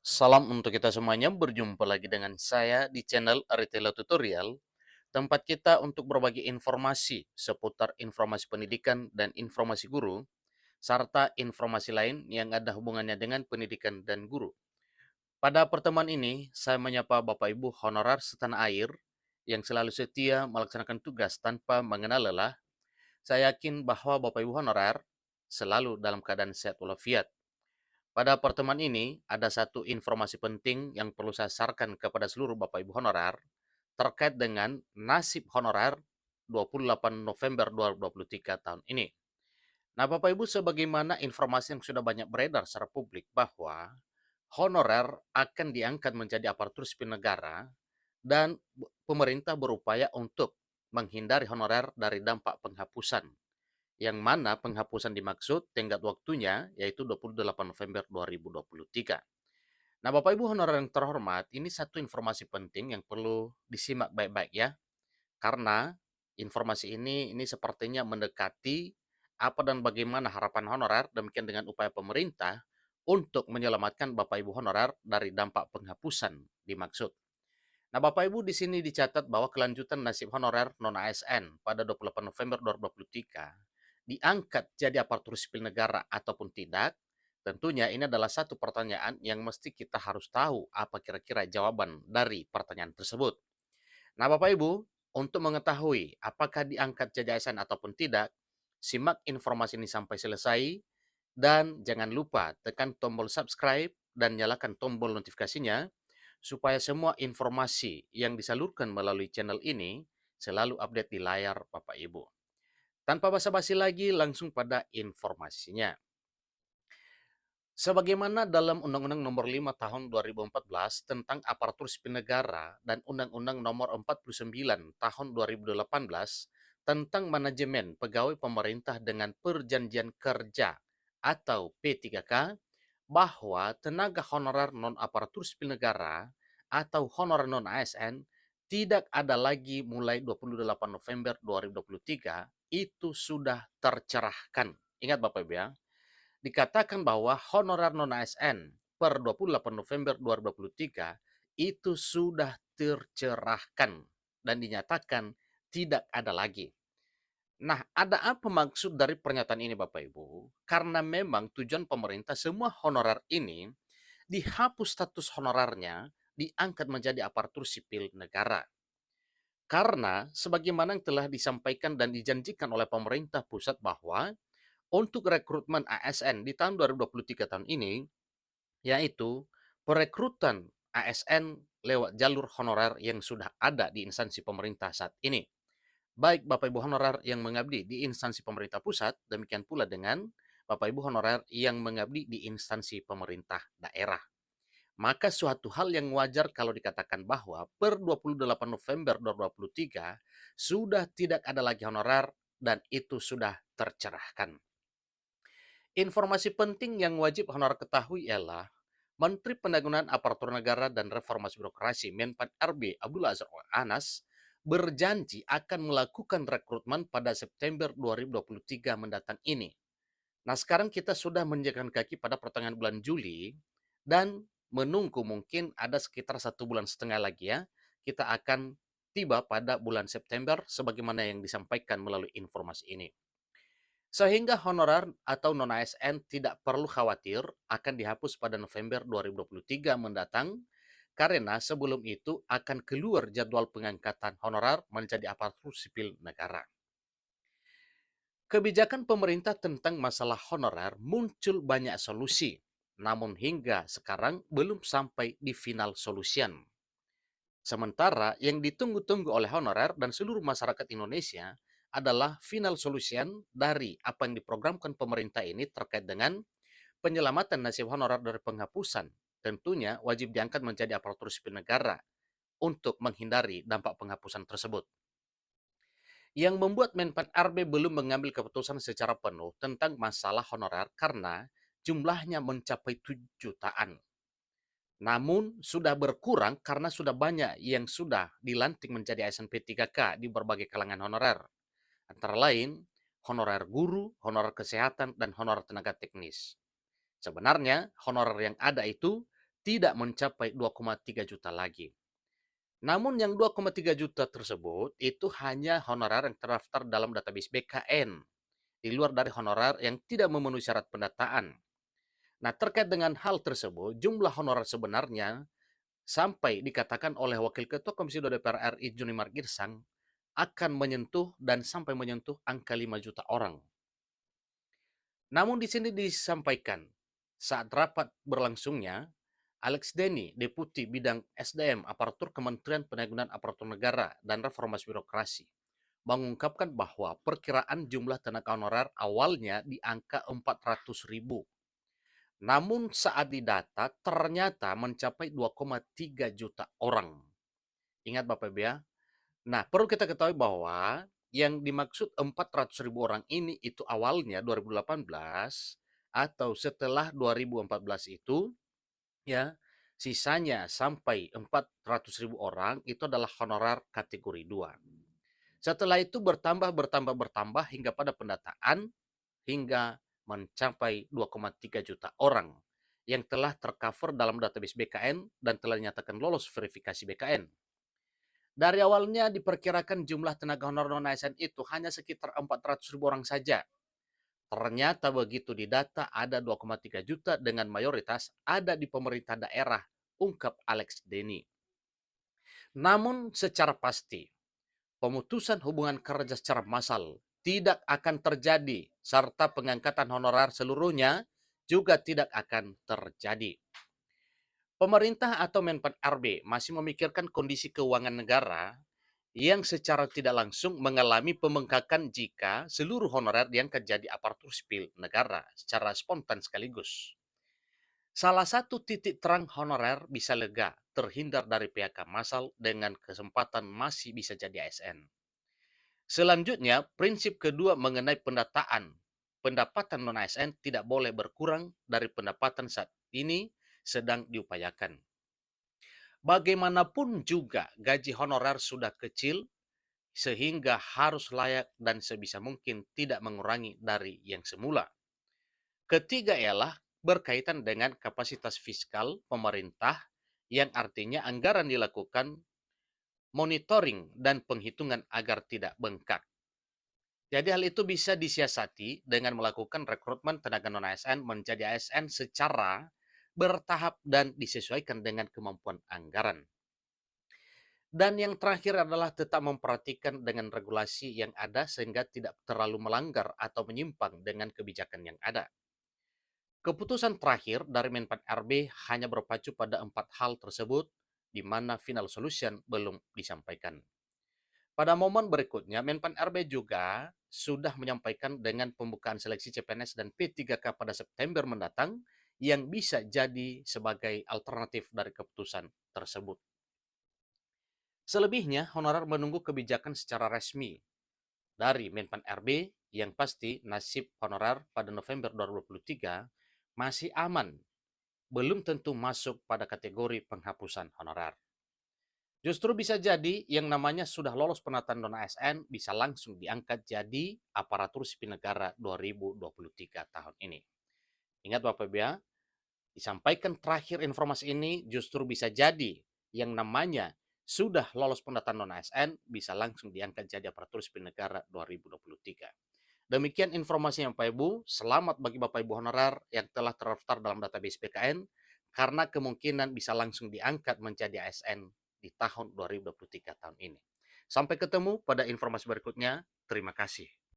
Salam untuk kita semuanya, berjumpa lagi dengan saya di channel Aritelo Tutorial, tempat kita untuk berbagi informasi seputar informasi pendidikan dan informasi guru, serta informasi lain yang ada hubungannya dengan pendidikan dan guru. Pada pertemuan ini, saya menyapa Bapak Ibu honorer setanah air yang selalu setia melaksanakan tugas tanpa mengenal lelah. Saya yakin bahwa Bapak Ibu honorer selalu dalam keadaan sehat walafiat. Pada pertemuan ini, ada satu informasi penting yang perlu saya sarankan kepada seluruh Bapak Ibu honorer terkait dengan nasib honorer 28 November 2023 tahun ini. Nah, Bapak Ibu, sebagaimana informasi yang sudah banyak beredar secara publik bahwa honorer akan diangkat menjadi aparatur sipil negara dan pemerintah berupaya untuk menghindari honorer dari dampak penghapusan yang mana penghapusan dimaksud tenggat waktunya yaitu 28 November 2023. Nah, Bapak Ibu honorer yang terhormat, ini satu informasi penting yang perlu disimak baik-baik ya. Karena informasi ini sepertinya mendekati apa dan bagaimana harapan honorer demikian dengan upaya pemerintah untuk menyelamatkan Bapak Ibu honorer dari dampak penghapusan dimaksud. Nah, Bapak Ibu di sini dicatat bahwa kelanjutan nasib honorer non ASN pada 28 November 2023 diangkat jadi aparatur sipil negara ataupun tidak. Tentunya ini adalah satu pertanyaan yang mesti kita harus tahu apa kira-kira jawaban dari pertanyaan tersebut. Nah, Bapak Ibu, untuk mengetahui apakah diangkat jadi ASN ataupun tidak, simak informasi ini sampai selesai dan jangan lupa tekan tombol subscribe dan nyalakan tombol notifikasinya supaya semua informasi yang disalurkan melalui channel ini selalu update di layar Bapak Ibu. Tanpa basa-basi lagi, langsung pada informasinya. Sebagaimana dalam Undang-Undang Nomor 5 Tahun 2014 tentang Aparatur Sipil Negara dan Undang-Undang Nomor 49 Tahun 2018 tentang Manajemen Pegawai Pemerintah dengan Perjanjian Kerja atau P3K, bahwa tenaga honorer non-aparatur sipil negara atau honorer non-ASN tidak ada lagi mulai 28 November 2023, itu sudah tercerahkan. Ingat Bapak Ibu ya, dikatakan bahwa honorer non-ASN per 28 November 2023 itu sudah tercerahkan dan dinyatakan tidak ada lagi. Nah, ada apa maksud dari pernyataan ini Bapak Ibu? Karena memang tujuan pemerintah semua honorer ini dihapus status honorernya, diangkat menjadi aparatur sipil negara. Karena sebagaimana yang telah disampaikan dan dijanjikan oleh pemerintah pusat bahwa untuk rekrutmen ASN di tahun 2023 tahun ini, yaitu perekrutan ASN lewat jalur honorer yang sudah ada di instansi pemerintah saat ini. Baik Bapak Ibu honorer yang mengabdi di instansi pemerintah pusat, demikian pula dengan Bapak Ibu honorer yang mengabdi di instansi pemerintah daerah. Maka suatu hal yang wajar kalau dikatakan bahwa per 28 November 2023 sudah tidak ada lagi honorer dan itu sudah tercerahkan. Informasi penting yang wajib honorer ketahui ialah Menteri Pendagangan Aparatur Negara dan Reformasi Birokrasi Menpan RB Abdullah Azhar Anas berjanji akan melakukan rekrutmen pada September 2023 mendatang ini. Nah, sekarang kita sudah menjaga kaki pada pertengahan bulan Juli dan menunggu mungkin ada sekitar 1,5 bulan lagi ya, kita akan tiba pada bulan September sebagaimana yang disampaikan melalui informasi ini. Sehingga honorer atau non-ASN tidak perlu khawatir akan dihapus pada November 2023 mendatang karena sebelum itu akan keluar jadwal pengangkatan honorer menjadi aparatur sipil negara. Kebijakan pemerintah tentang masalah honorer muncul banyak solusi, namun hingga sekarang belum sampai di final solution. Sementara yang ditunggu-tunggu oleh honorer dan seluruh masyarakat Indonesia adalah final solution dari apa yang diprogramkan pemerintah ini terkait dengan penyelamatan nasib honorer dari penghapusan. Tentunya wajib diangkat menjadi aparatur sipil negara untuk menghindari dampak penghapusan tersebut. Yang membuat Menpan RB belum mengambil keputusan secara penuh tentang masalah honorer karena jumlahnya mencapai 7 jutaan. Namun sudah berkurang karena sudah banyak yang sudah dilantik menjadi ASN P3K di berbagai kalangan honorer. Antara lain, honorer guru, honorer kesehatan, dan honorer tenaga teknis. Sebenarnya, honorer yang ada itu tidak mencapai 2,3 juta lagi. Namun yang 2,3 juta tersebut itu hanya honorer yang terdaftar dalam database BKN, di luar dari honorer yang tidak memenuhi syarat pendataan. Nah, terkait dengan hal tersebut, jumlah honorer sebenarnya sampai dikatakan oleh Wakil Ketua Komisi 2 DPR RI Juni Margirsang akan menyentuh dan sampai menyentuh angka 5 juta orang. Namun di sini disampaikan saat rapat berlangsungnya, Alex Denny, Deputi Bidang SDM Aparatur Kementerian Penanggulangan Aparatur Negara dan Reformasi Birokrasi, mengungkapkan bahwa perkiraan jumlah tenaga honorer awalnya di angka 400.000. Namun saat didata ternyata mencapai 2,3 juta orang. Ingat Bapak Ibu ya. Nah, perlu kita ketahui bahwa yang dimaksud 400.000 orang ini itu awalnya 2018 atau setelah 2014 itu ya, sisanya sampai 400.000 orang itu adalah honorer kategori 2. Setelah itu bertambah hingga pada pendataan hingga mencapai 2,3 juta orang yang telah tercover dalam database BKN dan telah dinyatakan lolos verifikasi BKN. Dari awalnya diperkirakan jumlah tenaga honorer non-ASN itu hanya sekitar 400.000 orang saja. Ternyata begitu didata ada 2,3 juta dengan mayoritas ada di pemerintah daerah, ungkap Alex Denny. Namun secara pasti, pemutusan hubungan kerja secara massal tidak akan terjadi serta pengangkatan honorer seluruhnya juga tidak akan terjadi. Pemerintah atau Menpan RB masih memikirkan kondisi keuangan negara yang secara tidak langsung mengalami pembengkakan jika seluruh honorer diangkat jadi aparatur sipil negara secara spontan sekaligus. Salah satu titik terang honorer bisa lega, terhindar dari PHK massal dengan kesempatan masih bisa jadi ASN. Selanjutnya, prinsip kedua mengenai pendataan. Pendapatan non-ASN tidak boleh berkurang dari pendapatan saat ini sedang diupayakan. Bagaimanapun juga gaji honorer sudah kecil sehingga harus layak dan sebisa mungkin tidak mengurangi dari yang semula. Ketiga ialah berkaitan dengan kapasitas fiskal pemerintah yang artinya anggaran dilakukan monitoring dan penghitungan agar tidak bengkak. Jadi hal itu bisa disiasati dengan melakukan rekrutmen tenaga non-ASN menjadi ASN secara bertahap dan disesuaikan dengan kemampuan anggaran. Dan yang terakhir adalah tetap memperhatikan dengan regulasi yang ada sehingga tidak terlalu melanggar atau menyimpang dengan kebijakan yang ada. Keputusan terakhir dari Menpan RB hanya berpacu pada 4 hal tersebut, di mana final solution belum disampaikan. Pada momen berikutnya, Menpan RB juga sudah menyampaikan dengan pembukaan seleksi CPNS dan P3K pada September mendatang yang bisa jadi sebagai alternatif dari keputusan tersebut. Selebihnya, honorer menunggu kebijakan secara resmi dari Menpan RB yang pasti nasib honorer pada November 2023 masih aman, belum tentu masuk pada kategori penghapusan honorer. Justru bisa jadi yang namanya sudah lolos penataan non-ASN bisa langsung diangkat jadi aparatur sipil negara 2023 tahun ini. Ingat Bapak Ibu ya, disampaikan terakhir informasi ini justru bisa jadi yang namanya sudah lolos pendataan non-ASN bisa langsung diangkat jadi aparatur sipil negara 2023. Demikian informasinya Bapak Ibu, selamat bagi Bapak Ibu honorer yang telah terdaftar dalam database BKN karena kemungkinan bisa langsung diangkat menjadi ASN di tahun 2023 tahun ini. Sampai ketemu pada informasi berikutnya, terima kasih.